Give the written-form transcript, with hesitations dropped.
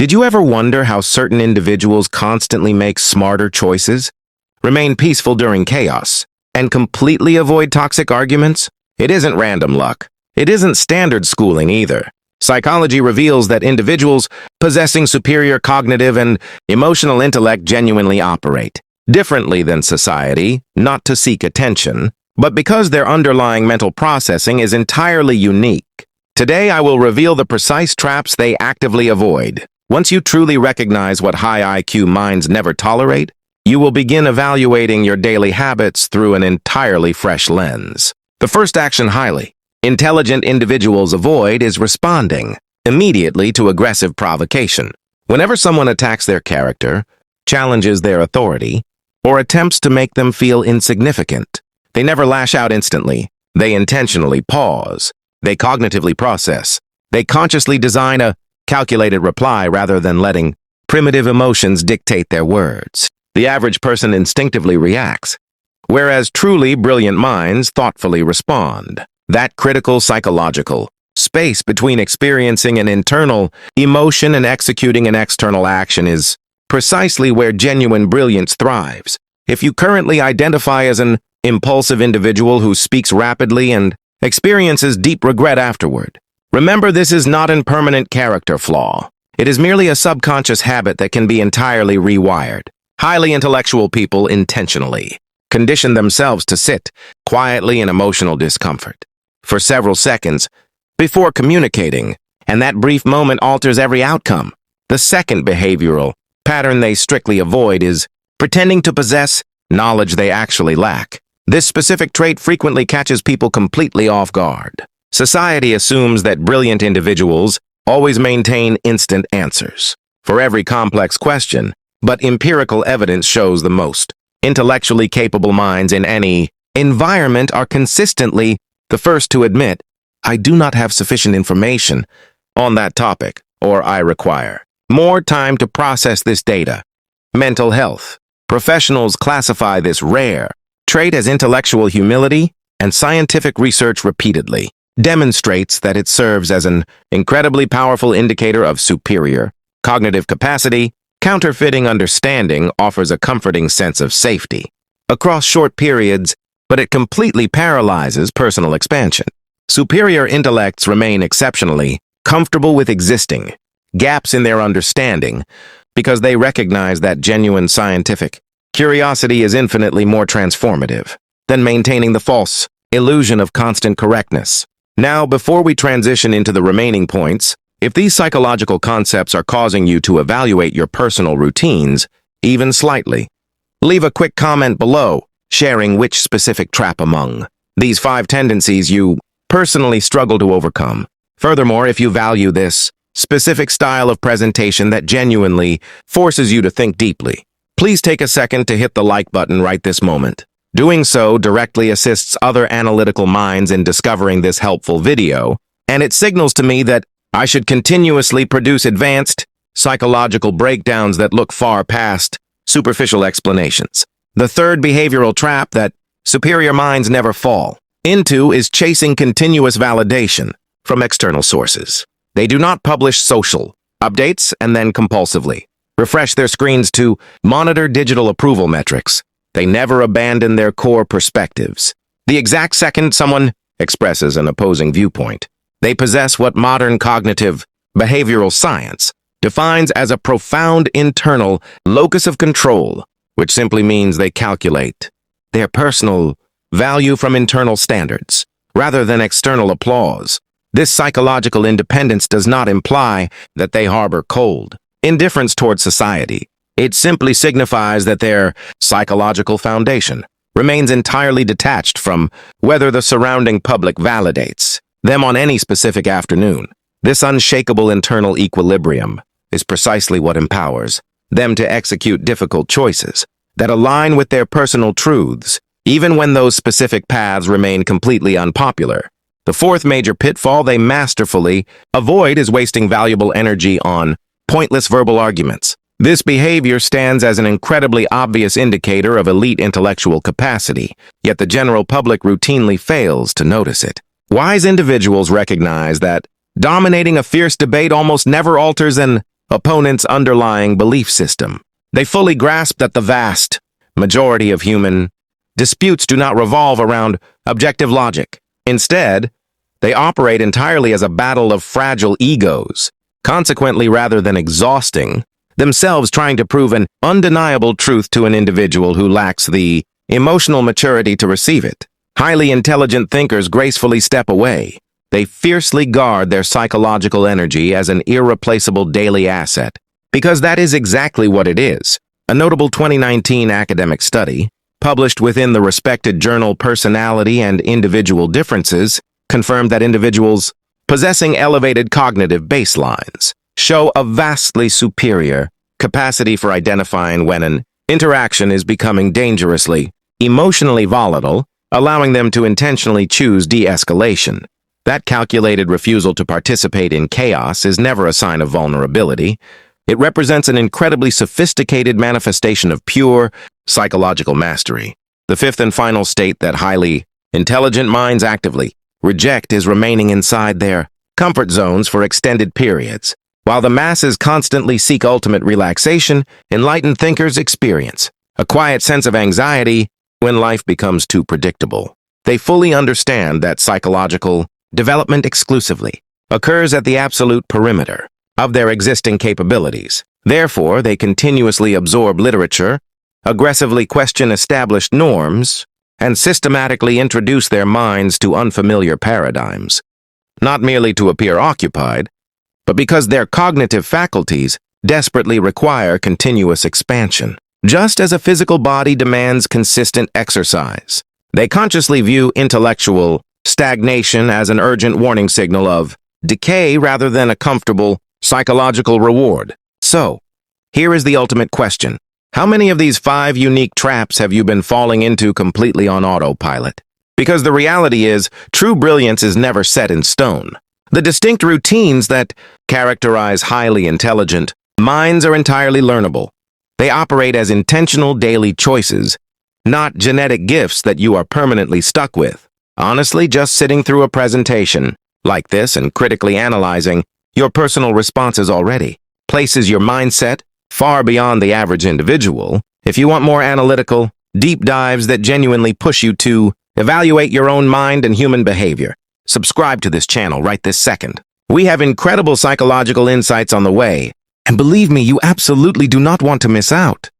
Did you ever wonder how certain individuals constantly make smarter choices, remain peaceful during chaos, and completely avoid toxic arguments? It isn't random luck. It isn't standard schooling either. Psychology reveals that individuals possessing superior cognitive and emotional intellect genuinely operate differently than society, not to seek attention, but because their underlying mental processing is entirely unique. Today, I will reveal the precise traps they actively avoid. Once you truly recognize what high IQ minds never tolerate, you will begin evaluating your daily habits through an entirely fresh lens. The first action highly intelligent individuals avoid is responding immediately to aggressive provocation. Whenever someone attacks their character, challenges their authority, or attempts to make them feel insignificant, they never lash out instantly. They intentionally pause. They cognitively process. They consciously design a calculated reply rather than letting primitive emotions dictate their words. The average person instinctively reacts, whereas truly brilliant minds thoughtfully respond. That critical psychological space between experiencing an internal emotion and executing an external action is precisely where genuine brilliance thrives. If you currently identify as an impulsive individual who speaks rapidly and experiences deep regret afterward, remember, this is not a permanent character flaw. It is merely a subconscious habit that can be entirely rewired. Highly intellectual people intentionally condition themselves to sit quietly in emotional discomfort for several seconds before communicating, and that brief moment alters every outcome. The second behavioral pattern they strictly avoid is pretending to possess knowledge they actually lack. This specific trait frequently catches people completely off guard. Society assumes that brilliant individuals always maintain instant answers for every complex question, but empirical evidence shows the most intellectually capable minds in any environment are consistently the first to admit, "I do not have sufficient information on that topic," or "I require more time to process this data." Mental health professionals classify this rare trait as intellectual humility, and scientific research repeatedly demonstrates that it serves as an incredibly powerful indicator of superior cognitive capacity. Counterfeiting understanding offers a comforting sense of safety across short periods, but it completely paralyzes personal expansion. Superior intellects remain exceptionally comfortable with existing gaps in their understanding because they recognize that genuine scientific curiosity is infinitely more transformative than maintaining the false illusion of constant correctness. Now, before we transition into the remaining points, if these psychological concepts are causing you to evaluate your personal routines, even slightly, leave a quick comment below, sharing which specific trap among these 5 tendencies you personally struggle to overcome. Furthermore, if you value this specific style of presentation that genuinely forces you to think deeply, please take a second to hit the like button right this moment. Doing so directly assists other analytical minds in discovering this helpful video, and it signals to me that I should continuously produce advanced psychological breakdowns that look far past superficial explanations. The third behavioral trap that superior minds never fall into is chasing continuous validation from external sources. They do not publish social updates and then compulsively refresh their screens to monitor digital approval metrics. They never abandon their core perspectives. The exact second someone expresses an opposing viewpoint, they possess what modern cognitive behavioral science defines as a profound internal locus of control, which simply means they calculate their personal value from internal standards rather than external applause. This psychological independence does not imply that they harbor cold indifference toward society. It simply signifies that their psychological foundation remains entirely detached from whether the surrounding public validates them on any specific afternoon. This unshakable internal equilibrium is precisely what empowers them to execute difficult choices that align with their personal truths, even when those specific paths remain completely unpopular. The fourth major pitfall they masterfully avoid is wasting valuable energy on pointless verbal arguments. This behavior stands as an incredibly obvious indicator of elite intellectual capacity, yet the general public routinely fails to notice it. Wise individuals recognize that dominating a fierce debate almost never alters an opponent's underlying belief system. They fully grasp that the vast majority of human disputes do not revolve around objective logic. Instead, they operate entirely as a battle of fragile egos. Consequently, rather than exhausting themselves trying to prove an undeniable truth to an individual who lacks the emotional maturity to receive it, highly intelligent thinkers gracefully step away. They fiercely guard their psychological energy as an irreplaceable daily asset, because that is exactly what it is. A notable 2019 academic study, published within the respected journal Personality and Individual Differences, confirmed that individuals possessing elevated cognitive baselines show a vastly superior capacity for identifying when an interaction is becoming dangerously emotionally volatile, allowing them to intentionally choose de-escalation. That calculated refusal to participate in chaos is never a sign of vulnerability. It represents an incredibly sophisticated manifestation of pure psychological mastery. The fifth and final state that highly intelligent minds actively reject is remaining inside their comfort zones for extended periods. While the masses constantly seek ultimate relaxation, enlightened thinkers experience a quiet sense of anxiety when life becomes too predictable. They fully understand that psychological development exclusively occurs at the absolute perimeter of their existing capabilities. Therefore, they continuously absorb literature, aggressively question established norms, and systematically introduce their minds to unfamiliar paradigms, not merely to appear occupied, but because their cognitive faculties desperately require continuous expansion. Just as a physical body demands consistent exercise, they consciously view intellectual stagnation as an urgent warning signal of decay rather than a comfortable psychological reward. So, here is the ultimate question. How many of these 5 unique traps have you been falling into completely on autopilot? Because the reality is, true brilliance is never set in stone. The distinct routines that characterize highly intelligent minds are entirely learnable. They operate as intentional daily choices, not genetic gifts that you are permanently stuck with. Honestly, just sitting through a presentation like this and critically analyzing your personal responses already places your mindset far beyond the average individual. If you want more analytical, deep dives that genuinely push you to evaluate your own mind and human behavior, subscribe to this channel right this second. We have incredible psychological insights on the way, and believe me, you absolutely do not want to miss out.